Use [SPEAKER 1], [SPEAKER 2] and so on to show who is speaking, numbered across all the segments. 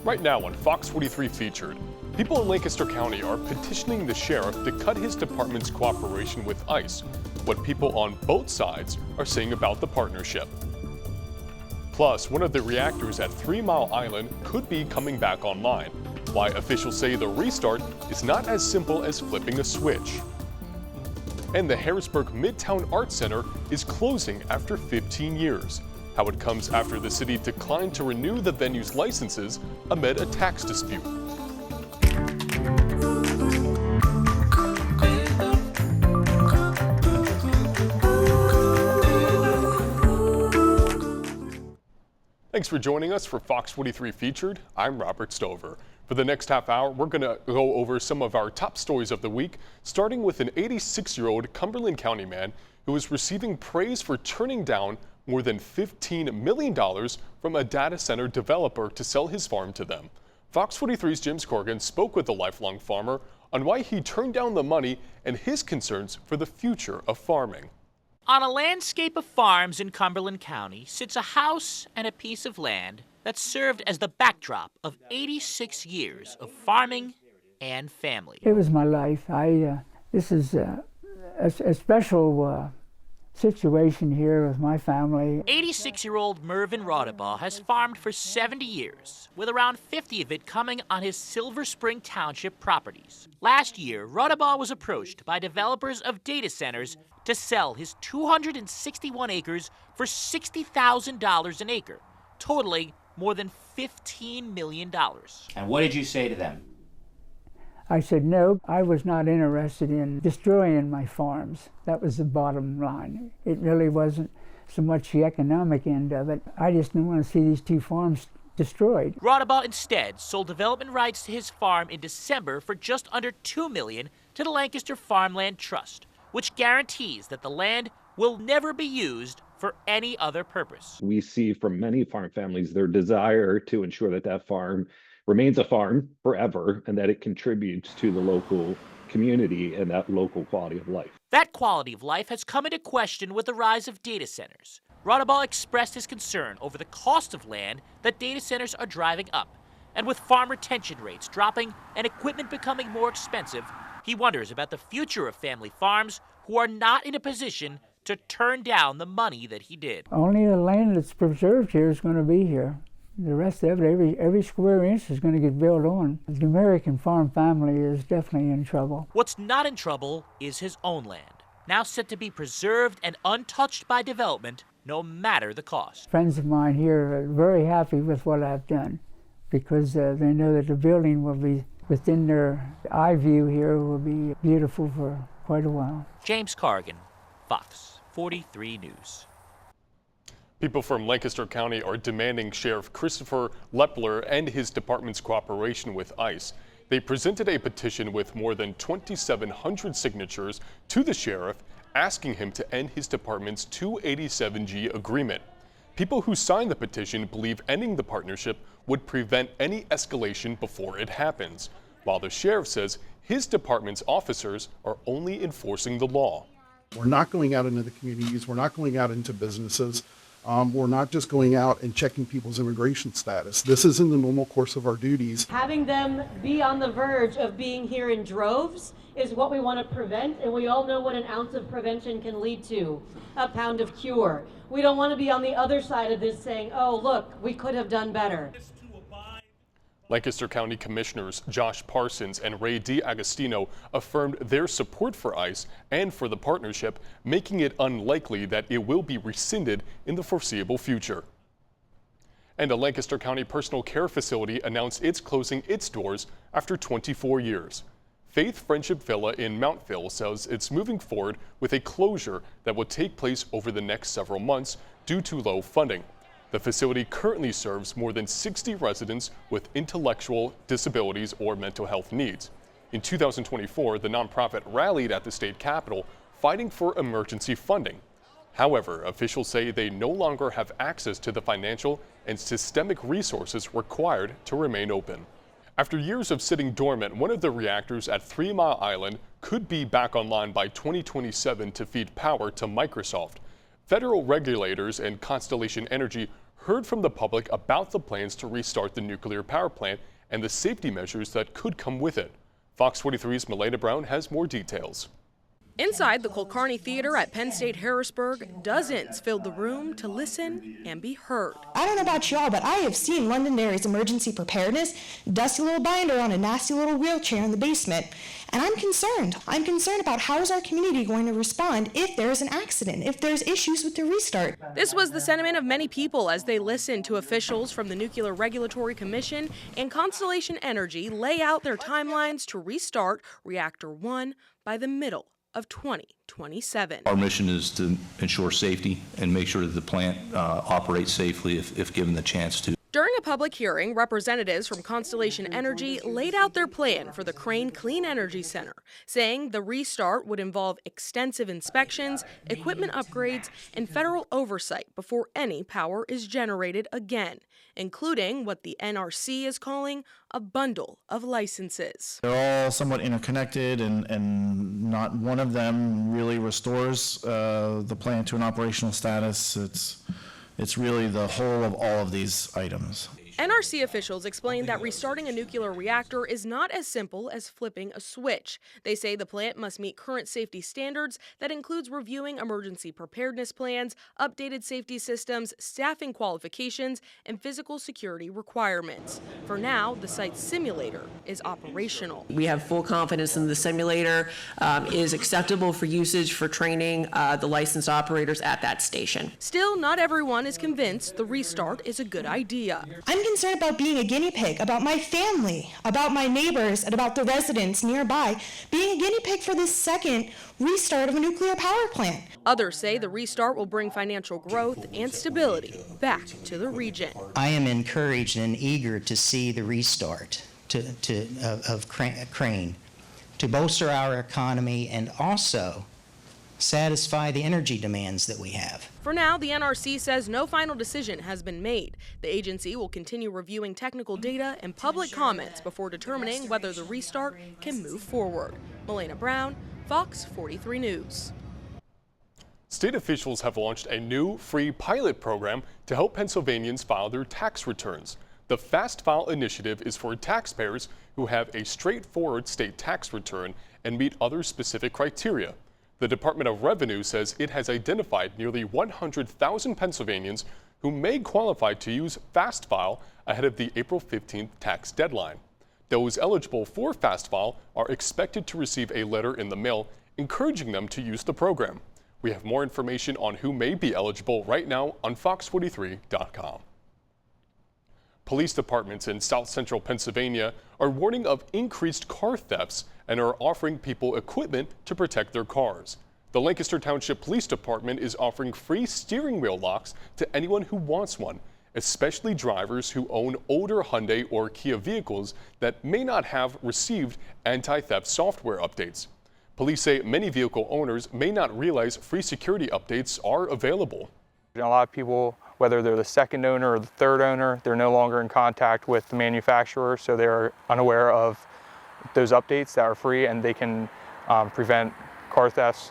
[SPEAKER 1] Right now on Fox 43 Featured, people in Lancaster County are petitioning the sheriff to cut his department's cooperation with ICE, what people on both sides are saying about the partnership. Plus, one of the reactors at 3 Mile Island could be coming back online, why officials say the restart is not as simple as flipping a switch. And the Harrisburg Midtown Arts Center is closing after 15 years. How it comes after the city declined to renew the venue's licenses amid a tax dispute. Thanks for joining us for Fox 43 Featured. I'm Robert Stover. For the next half hour, we're going to go over some of our top stories of the week, starting with an 86-year-old Cumberland County man who is receiving praise for turning down more than $15 million from a data center developer to sell his farm to them. Fox 43's James Corrigan spoke with the lifelong farmer on why he turned down the money and his concerns for the future of farming.
[SPEAKER 2] On a landscape of farms in Cumberland County sits a house and a piece of land that served as the backdrop of 86 years of farming and family.
[SPEAKER 3] It was my life. This is a special situation here with my family.
[SPEAKER 2] 86-year-old Mervyn Raudabaugh has farmed for 70 years, with around 50 of it coming on his Silver Spring Township properties. Last year, Raudabaugh was approached by developers of data centers to sell his 261 acres for $60,000 an acre, totaling more than $15 million.
[SPEAKER 4] And what did you say to them?
[SPEAKER 3] I said no, I was not interested in destroying my farms. That was the bottom line. It really wasn't so much the economic end of it. I just didn't want to see these two farms destroyed.
[SPEAKER 2] Raudabaugh instead sold development rights to his farm in December for just under $2 million to the Lancaster Farmland Trust, which guarantees that the land will never be used for any other purpose.
[SPEAKER 5] We see from many farm families their desire to ensure that that farm remains a farm forever and that it contributes to the local community and that local quality of life.
[SPEAKER 2] That quality of life has come into question with the rise of data centers. Raudabaugh expressed his concern over the cost of land that data centers are driving up. And with farm retention rates dropping and equipment becoming more expensive, he wonders about the future of family farms who are not in a position to turn down the money that he did.
[SPEAKER 3] Only the land that's preserved here is going to be here. The rest of it, every square inch is going to get built on. The American farm family is definitely in trouble.
[SPEAKER 2] What's not in trouble is his own land, now set to be preserved and untouched by development, no matter the cost.
[SPEAKER 3] Friends of mine here are very happy with what I've done because they know that the building will be within their eye view here, will be beautiful for quite a while.
[SPEAKER 2] James Corrigan, Fox 43 News.
[SPEAKER 1] People from Lancaster County are demanding Sheriff Christopher Lepler and his department's cooperation with ICE. They presented a petition with more than 2,700 signatures to the sheriff asking him to end his department's 287G agreement. People who signed the petition believe ending the partnership would prevent any escalation before it happens, while the sheriff says his department's officers are only enforcing the law.
[SPEAKER 6] We're not going out into the communities. We're not going out into businesses. We're not just going out and checking people's immigration status. This is in the normal course of our duties.
[SPEAKER 7] Having them be on the verge of being here in droves is what we want to prevent, and we all know what an ounce of prevention can lead to, a pound of cure. We don't want to be on the other side of this saying, oh, look, we could have done better.
[SPEAKER 1] Lancaster County Commissioners Josh Parsons and Ray D'Agostino affirmed their support for ICE and for the partnership, making it unlikely that it will be rescinded in the foreseeable future. And a Lancaster County personal care facility announced it's closing its doors after 24 years. Faith Friendship Villa in Mountville says it's moving forward with a closure that will take place over the next several months due to low funding. The facility currently serves more than 60 residents with intellectual disabilities or mental health needs. In 2024, the nonprofit rallied at the state capitol fighting for emergency funding. However, officials say they no longer have access to the financial and systemic resources required to remain open. After years of sitting dormant, one of the reactors at 3 Mile Island could be back online by 2027 to feed power to Microsoft. Federal regulators and Constellation Energy heard from the public about the plans to restart the nuclear power plant and the safety measures that could come with it. Fox 43's Milena Brown has more details.
[SPEAKER 8] Inside the Kulkarni Theater at Penn State Harrisburg, dozens filled the room to listen and be heard.
[SPEAKER 9] I don't know about y'all, but I have seen Londonderry's emergency preparedness, dusty little binder on a nasty little wheelchair in the basement, and I'm concerned. I'm concerned about how is our community going to respond if there's an accident, if there's issues with the restart.
[SPEAKER 8] This was the sentiment of many people as they listened to officials from the Nuclear Regulatory Commission and Constellation Energy lay out their timelines to restart Reactor 1 by the middle of 2027.
[SPEAKER 10] Our mission is to ensure safety and make sure that the plant operates safely if given the chance to.
[SPEAKER 8] During a public hearing, representatives from Constellation Energy laid out their plan for the Crane Clean Energy Center, saying the restart would involve extensive inspections, equipment upgrades, and federal oversight before any power is generated again, including what the NRC is calling a bundle of licenses.
[SPEAKER 11] They're all somewhat interconnected, and not one of them really restores the plant to an operational status. It's really the whole of all of these items.
[SPEAKER 8] NRC officials explained that restarting a nuclear reactor is not as simple as flipping a switch. They say the plant must meet current safety standards that includes reviewing emergency preparedness plans, updated safety systems, staffing qualifications, and physical security requirements. For now, the site's simulator is operational.
[SPEAKER 12] We have full confidence in the simulator is acceptable for usage for training the licensed operators at that station.
[SPEAKER 8] Still, not everyone is convinced the restart is a good idea.
[SPEAKER 9] I'm concerned about being a guinea pig, about my family, about my neighbors, and about the residents nearby, being a guinea pig for this second restart of a nuclear power plant.
[SPEAKER 8] Others say the restart will bring financial growth and stability back to the region.
[SPEAKER 13] I am encouraged and eager to see the restart of Crane to bolster our economy and also satisfy the energy demands that we have.
[SPEAKER 8] For now, the NRC says no final decision has been made. The agency will continue reviewing technical data and public comments before determining whether the restart can move forward. Milena Brown, Fox 43 News.
[SPEAKER 1] State officials have launched a new free pilot program to help Pennsylvanians file their tax returns. The Fast File initiative is for taxpayers who have a straightforward state tax return and meet other specific criteria. The Department of Revenue says it has identified nearly 100,000 Pennsylvanians who may qualify to use Fast File ahead of the April 15th tax deadline. Those eligible for Fast File are expected to receive a letter in the mail encouraging them to use the program. We have more information on who may be eligible right now on fox43.com. Police departments in South Central Pennsylvania are warning of increased car thefts and are offering people equipment to protect their cars. The Lancaster Township Police Department is offering free steering wheel locks to anyone who wants one, especially drivers who own older Hyundai or Kia vehicles that may not have received anti-theft software updates. Police say many vehicle owners may not realize free security updates are available.
[SPEAKER 14] A lot of people, whether they're the second owner or the third owner, they're no longer in contact with the manufacturer, so they're unaware of those updates that are free, and they can prevent car thefts.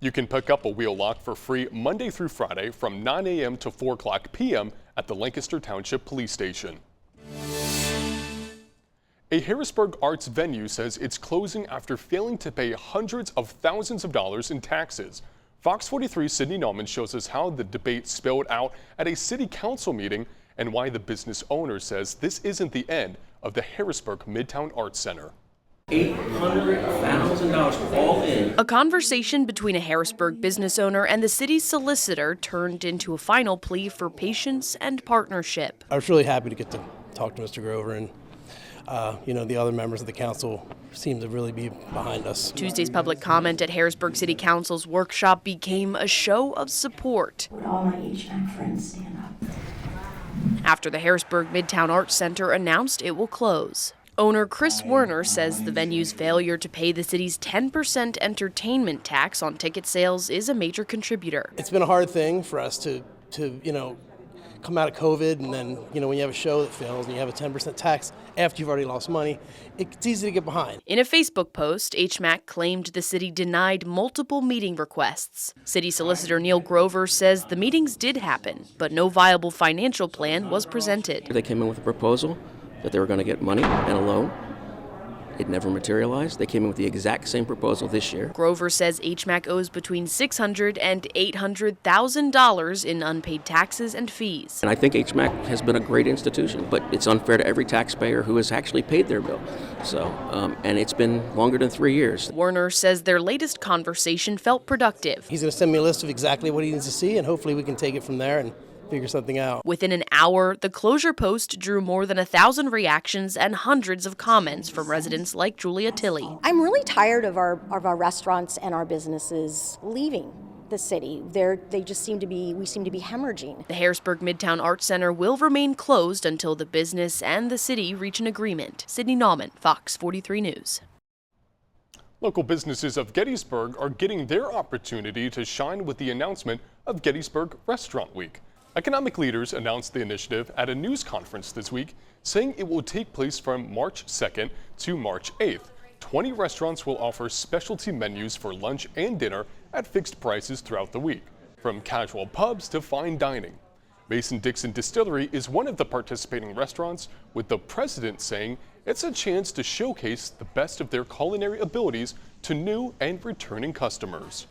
[SPEAKER 1] You can pick up a wheel lock for free Monday through Friday from 9 a.m. to 4 o'clock p.m. at the Lancaster Township Police Station. A Harrisburg arts venue says it's closing after failing to pay hundreds of thousands of dollars in taxes. Fox 43's Sydney Nauman shows us how the debate spilled out at a city council meeting and why the business owner says this isn't the end of the Harrisburg Midtown Arts Center.
[SPEAKER 15] $800,000 all in.
[SPEAKER 16] A conversation between a Harrisburg business owner and the city's solicitor turned into a final plea for patience and partnership.
[SPEAKER 17] I was really happy to get to talk to Mr. Grover, and the other members of the council seem to really be behind us.
[SPEAKER 16] Tuesday's public comment at Harrisburg City Council's workshop became a show of support.
[SPEAKER 18] Would all my HVAC friends stand up?
[SPEAKER 16] After the Harrisburg Midtown Arts Center announced it will close. Owner Chris Werner says the venue's failure to pay the city's 10% entertainment tax on ticket sales is a major contributor.
[SPEAKER 17] It's been a hard thing for us to come out of COVID, and then, when you have a show that fails and you have a 10% tax after you've already lost money, it's easy to get behind.
[SPEAKER 16] In a Facebook post, HMAC claimed the city denied multiple meeting requests. City Solicitor Neil Grover says the meetings did happen, but no viable financial plan was presented.
[SPEAKER 15] They came in with a proposal that they were going to get money and a loan. It never materialized. They came in with the exact same proposal this year.
[SPEAKER 16] Grover says HMAC owes between $600,000 and $800,000 in unpaid taxes and fees.
[SPEAKER 15] And I think HMAC has been a great institution, but it's unfair to every taxpayer who has actually paid their bill. So, and it's been longer than 3 years.
[SPEAKER 16] Werner says their latest conversation felt productive.
[SPEAKER 17] He's going to send me a list of exactly what he needs to see, and hopefully we can take it from there and figure something out.
[SPEAKER 16] Within an hour, the closure post drew more than 1,000 reactions and hundreds of comments from residents like Julia Tilley.
[SPEAKER 19] I'm really tired of our restaurants and our businesses leaving the city. We seem to be hemorrhaging.
[SPEAKER 16] The Harrisburg Midtown Arts Center will remain closed until the business and the city reach an agreement. Sydney Nauman, Fox 43 News.
[SPEAKER 1] Local businesses of Gettysburg are getting their opportunity to shine with the announcement of Gettysburg Restaurant Week. Economic leaders announced the initiative at a news conference this week, saying it will take place from March 2nd to March 8th. 20 restaurants will offer specialty menus for lunch and dinner at fixed prices throughout the week, from casual pubs to fine dining. Mason-Dixon Distillery is one of the participating restaurants, with the president saying it's a chance to showcase the best of their culinary abilities to new and returning customers.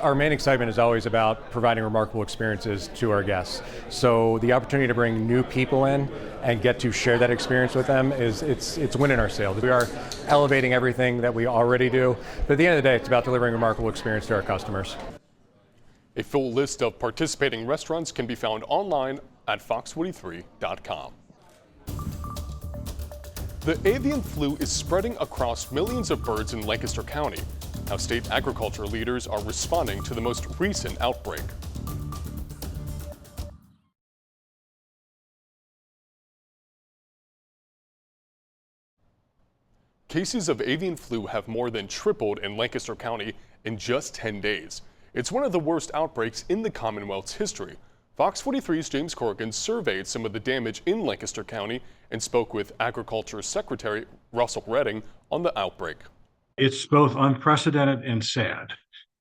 [SPEAKER 20] Our main excitement is always about providing remarkable experiences to our guests. So the opportunity to bring new people in and get to share that experience with them it's winning our sales. We are elevating everything that we already do, but at the end of the day, it's about delivering a remarkable experience to our customers.
[SPEAKER 1] A full list of participating restaurants can be found online at fox43.com. The avian flu is spreading across millions of birds in Lancaster County. Now, state agriculture leaders are responding to the most recent outbreak. Cases of avian flu have more than tripled in Lancaster County in just 10 days. It's one of the worst outbreaks in the Commonwealth's history. Fox 43's James Corrigan surveyed some of the damage in Lancaster County and spoke with Agriculture Secretary Russell Redding on the outbreak.
[SPEAKER 21] It's both unprecedented and sad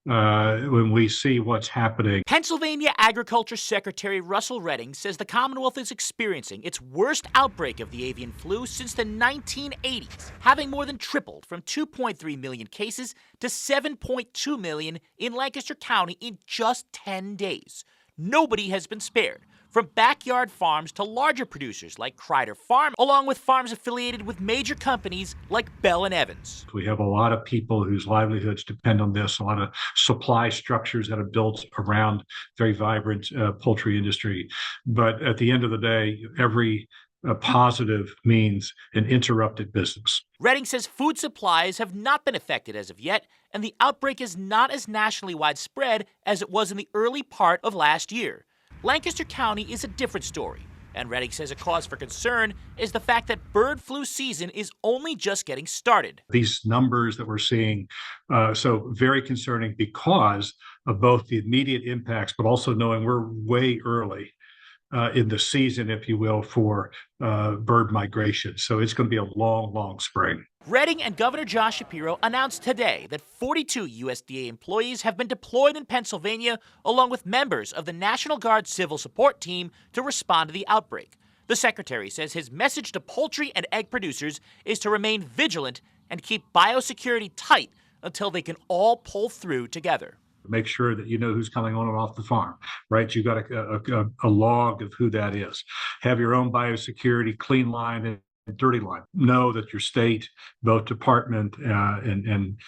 [SPEAKER 21] when we see what's happening.
[SPEAKER 2] Pennsylvania Agriculture Secretary Russell Redding says the Commonwealth is experiencing its worst outbreak of the avian flu since the 1980s, having more than tripled from 2.3 million cases to 7.2 million in Lancaster County in just 10 days. Nobody has been spared, from backyard farms to larger producers like Kreider Farm, along with farms affiliated with major companies like Bell & Evans.
[SPEAKER 21] We have a lot of people whose livelihoods depend on this, a lot of supply structures that are built around very vibrant poultry industry. But at the end of the day, every positive means an interrupted business.
[SPEAKER 2] Redding says food supplies have not been affected as of yet, and the outbreak is not as nationally widespread as it was in the early part of last year. Lancaster County is a different story, and Redding says a cause for concern is the fact that bird flu season is only just getting started.
[SPEAKER 21] These numbers that we're seeing, so very concerning because of both the immediate impacts, but also knowing we're way early in the season, if you will, for bird migration. So it's going to be a long, long spring.
[SPEAKER 2] Redding and Governor Josh Shapiro announced today that 42 USDA employees have been deployed in Pennsylvania, along with members of the National Guard Civil Support Team, to respond to the outbreak. The secretary says his message to poultry and egg producers is to remain vigilant and keep biosecurity tight until they can all pull through together.
[SPEAKER 21] Make sure that you know who's coming on and off the farm, right? You got a log of who that is. Have your own biosecurity, clean line and dirty line. Know that your state, both department and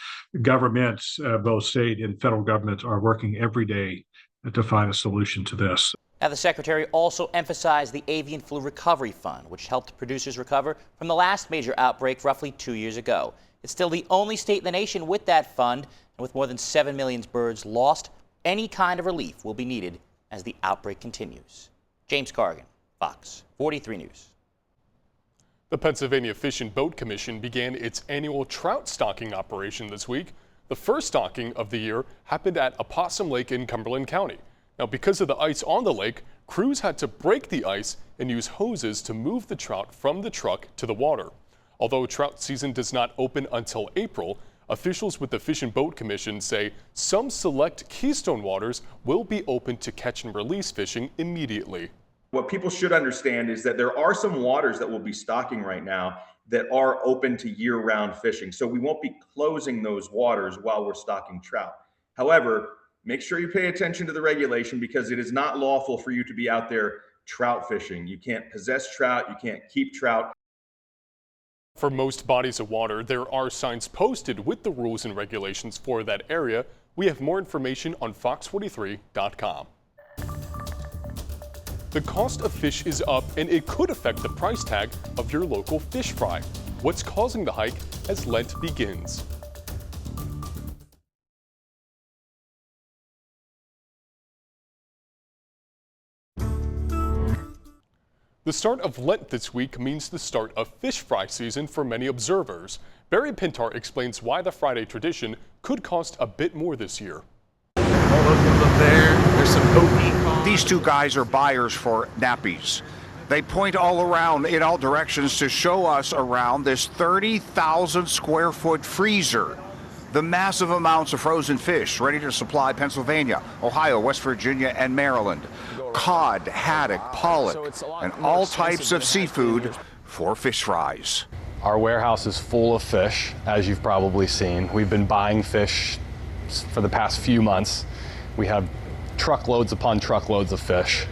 [SPEAKER 21] governments, both state and federal governments, are working every day to find a solution to this.
[SPEAKER 4] Now, the secretary also emphasized the Avian Flu Recovery Fund, which helped producers recover from the last major outbreak roughly 2 years ago. It's still the only state in the nation with that fund, and with more than 7 million birds lost, any kind of relief will be needed as the outbreak continues. James Corrigan, Fox 43 News.
[SPEAKER 1] The Pennsylvania Fish and Boat Commission began its annual trout stocking operation this week. The first stocking of the year happened at Opossum Lake in Cumberland County. Now, because of the ice on the lake, crews had to break the ice and use hoses to move the trout from the truck to the water. Although trout season does not open until April, officials with the Fish and Boat Commission say some select Keystone waters will be open to catch and release fishing immediately.
[SPEAKER 5] What people should understand is that there are some waters that will be stocking right now that are open to year-round fishing. So we won't be closing those waters while we're stocking trout. However, make sure you pay attention to the regulation because it is not lawful for you to be out there trout fishing. You can't possess trout, you can't keep trout.
[SPEAKER 1] For most bodies of water, there are signs posted with the rules and regulations for that area. We have more information on FOX43.com. The cost of fish is up, and it could affect the price tag of your local fish fry. What's causing the hike as Lent begins? The start of Lent this week means the start of fish fry season for many observers. Barry Pintar explains why the Friday tradition could cost a bit more this year.
[SPEAKER 22] All those ones up there's some OP. These two guys are buyers for nappies. They point all around in all directions to show us around this 30,000 square foot freezer. The massive amounts of frozen fish ready to supply Pennsylvania, Ohio, West Virginia, and Maryland. Cod, haddock, pollock, and all types of seafood for fish fries.
[SPEAKER 23] Our warehouse is full of fish, as you've probably seen. We've been buying fish for the past few months. We have truckloads upon truckloads of fish.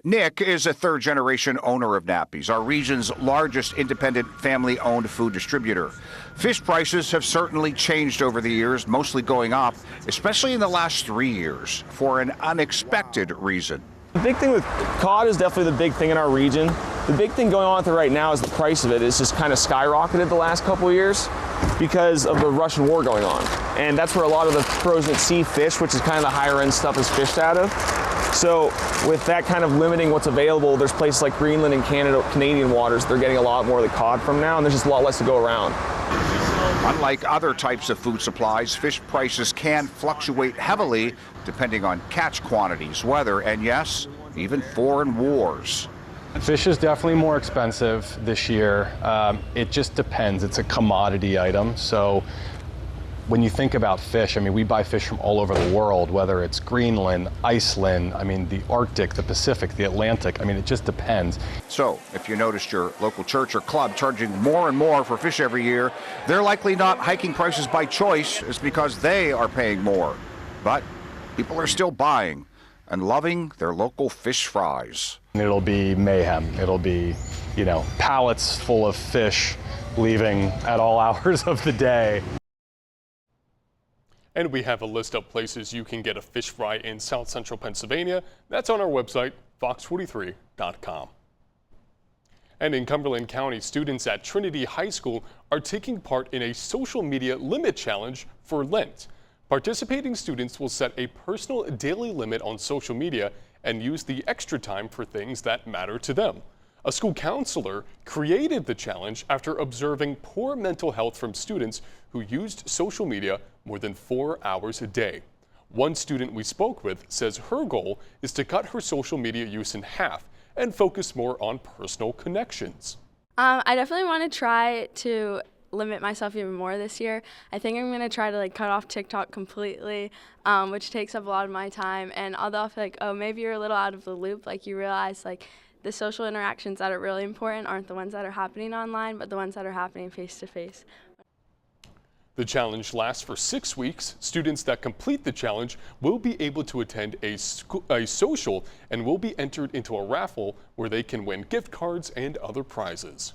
[SPEAKER 22] Nick is a third-generation owner of Nappies, our region's largest independent family-owned food distributor. Fish prices have certainly changed over the years, mostly going up, especially in the last 3 years, for an unexpected reason.
[SPEAKER 24] The big thing with cod is definitely the big thing in our region. The big thing going on with it right now is the price of it is just kind of skyrocketed the last couple of years because of the Russian war going on. And that's where a lot of the frozen sea fish, which is kind of the higher end stuff, is fished out of. So with that kind of limiting what's available, there's places like Greenland and Canadian waters, they're getting a lot more of the cod from now, and there's just a lot less to go around.
[SPEAKER 22] Unlike other types of food supplies, fish prices can fluctuate heavily depending on catch quantities, weather, and yes, even foreign wars.
[SPEAKER 23] Fish is definitely more expensive this year. It just depends. It's a commodity item. So when you think about fish, I mean, we buy fish from all over the world, whether it's Greenland, Iceland, I mean, the Arctic, the Pacific, the Atlantic. I mean, it just depends.
[SPEAKER 22] So if you noticed your local church or club charging more and more for fish every year, they're likely not hiking prices by choice. It's because they are paying more. But people are still buying and loving their local fish fries.
[SPEAKER 23] It'll be mayhem. It'll be, you know, pallets full of fish leaving at all hours of the day.
[SPEAKER 1] And we have a list of places you can get a fish fry in South Central Pennsylvania. That's on our website, FOX43.com. And in Cumberland County, students at Trinity High School are taking part in a social media limit challenge for Lent. Participating students will set a personal daily limit on social media and use the extra time for things that matter to them. A school counselor created the challenge after observing poor mental health from students who used social media more than 4 hours a day. One student we spoke with says her goal is to cut her social media use in half and focus more on personal connections.
[SPEAKER 25] I definitely want to try to limit myself even more this year. I think I'm going to try to cut off TikTok completely, which takes up a lot of my time. And although I feel like, oh, maybe you're a little out of the loop, you realize the social interactions that are really important aren't the ones that are happening online, but the ones that are happening face to face.
[SPEAKER 1] The challenge lasts for 6 weeks. Students that complete the challenge will be able to attend a social and will be entered into a raffle where they can win gift cards and other prizes.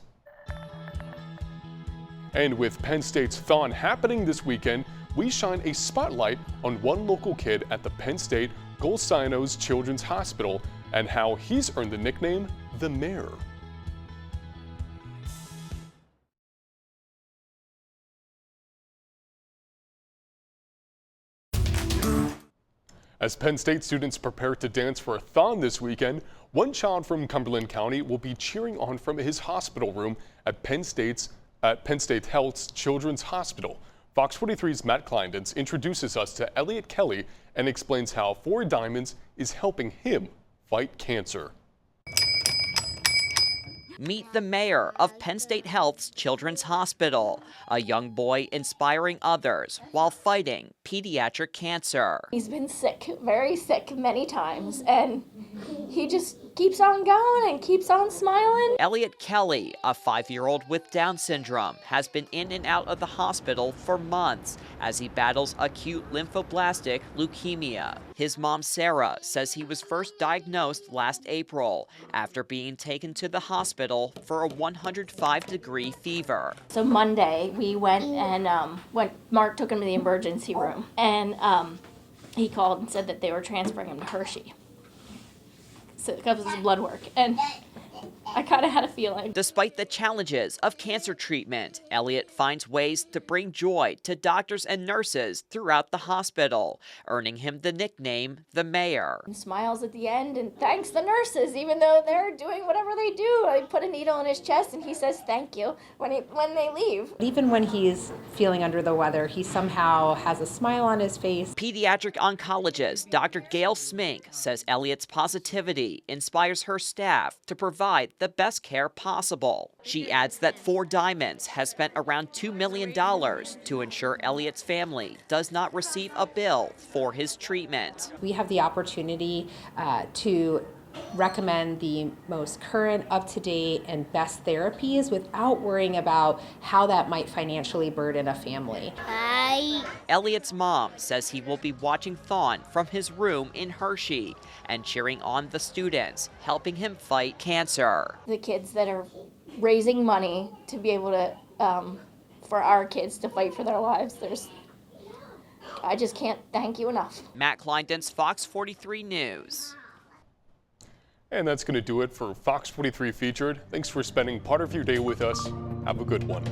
[SPEAKER 1] And with Penn State's THON happening this weekend, we shine a spotlight on one local kid at the Penn State Golsinos Children's Hospital and how he's earned the nickname the Mayor. As Penn State students prepare to dance for a THON this weekend, one child from Cumberland County will be cheering on from his hospital room at Penn State Health's Children's Hospital. Fox 43's Matt Kleindens introduces us to Elliot Kelly and explains how 4 Diamonds is helping him fight cancer.
[SPEAKER 3] Meet the mayor of Penn State Health's Children's Hospital, a young boy inspiring others while fighting pediatric cancer.
[SPEAKER 6] He's been sick, very sick many times, and he just keeps on going and keeps on smiling.
[SPEAKER 3] Elliot Kelly, a 5-year-old with Down syndrome, has been in and out of the hospital for months as he battles acute lymphoblastic leukemia. His mom, Sarah, says he was first diagnosed last April after being taken to the hospital for a 105-degree fever.
[SPEAKER 6] So Monday, we went and Mark took him to the emergency room, and he called and said that they were transferring him to Hershey. So it was blood work, and I kind of had a feeling.
[SPEAKER 3] Despite the challenges of cancer treatment, Elliot finds ways to bring joy to doctors and nurses throughout the hospital, earning him the nickname the Mayor.
[SPEAKER 6] He smiles at the end and thanks the nurses, even though they're doing whatever they do. I put a needle in his chest and he says thank you when they leave.
[SPEAKER 7] Even when he's feeling under the weather, he somehow has a smile on his face.
[SPEAKER 3] Pediatric oncologist Dr. Gail Smink says Elliot's positivity inspires her staff to provide the best care possible. She adds that 4 Diamonds has spent around $2 million to ensure Elliot's family does not receive a bill for his treatment.
[SPEAKER 7] We have the opportunity to recommend the most current, up-to-date, and best therapies without worrying about how that might financially burden a family.
[SPEAKER 3] Elliot's mom says he will be watching THON from his room in Hershey and cheering on the students, helping him fight cancer.
[SPEAKER 6] The kids that are raising money to be able to, for our kids to fight for their lives, I just can't thank you enough.
[SPEAKER 3] Matt Kleinden's Fox 43 News.
[SPEAKER 1] And that's going to do it for Fox 43 Featured. Thanks for spending part of your day with us. Have a good one.